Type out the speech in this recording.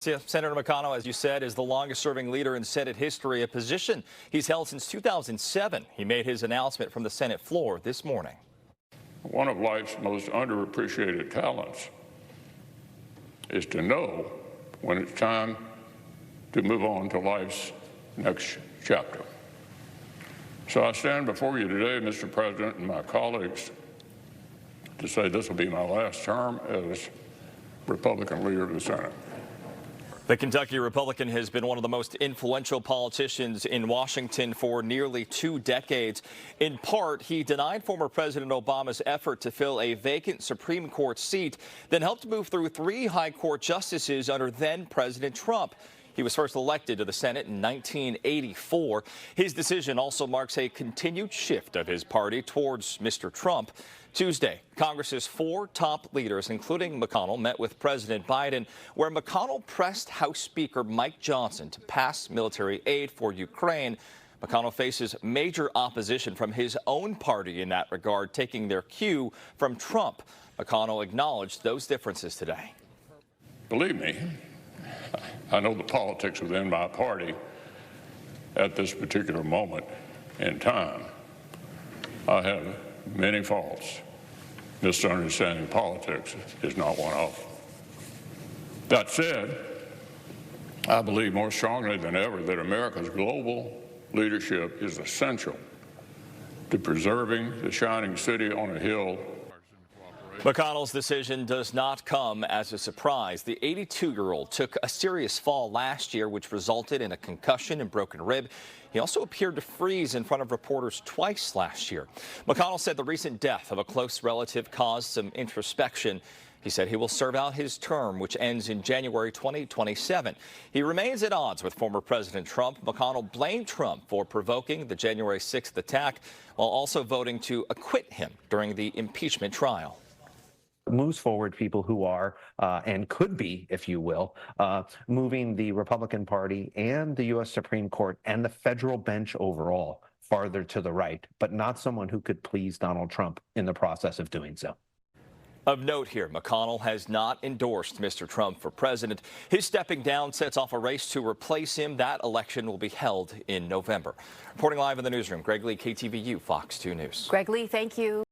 Senator McConnell, as you said, is the longest-serving leader in Senate history, a position he's held since 2007. He made his announcement from the Senate floor this morning. One of life's most underappreciated talents is to know when it's time to move on to life's next chapter. So I stand before you today, Mr. President, and my colleagues, to say this will be my last term as Republican leader of the Senate. The Kentucky Republican has been one of the most influential politicians in Washington for nearly 2 decades. In part, he denied former President Obama's effort to fill a vacant Supreme Court seat, then helped move through 3 high court justices under then-President Trump. He was first elected to the Senate in 1984. His decision also marks a continued shift of his party towards Mr. Trump. Tuesday, Congress's 4 top leaders, including McConnell, met with President Biden, where McConnell pressed House Speaker Mike Johnson to pass military aid for Ukraine. McConnell faces major opposition from his own party in that regard, taking their cue from Trump. McConnell acknowledged those differences today. Believe me, I know the politics within my party at this particular moment in time. I have many faults. Misunderstanding politics is not one of them. That said, I believe more strongly than ever that America's global leadership is essential to preserving the shining city on a hill. McConnell's decision does not come as a surprise. The 82-year-old took a serious fall last year, which resulted in a concussion and broken rib. He also appeared to freeze in front of reporters twice last year. McConnell said the recent death of a close relative caused some introspection. He said he will serve out his term, which ends in January 2027. He remains at odds with former President Trump. McConnell blamed Trump for provoking the January 6th attack, while also voting to acquit him during the impeachment trial. Moves forward people who are and could be, if you will, moving the Republican Party and the U.S. Supreme Court and the federal bench overall farther to the right, but not someone who could please Donald Trump in the process of doing so. Of note here, McConnell has not endorsed Mr. Trump for president. His stepping down sets off a race to replace him. That election will be held in November. Reporting live in the newsroom, Greg Lee, KTVU, Fox 2 News. Greg Lee, thank you.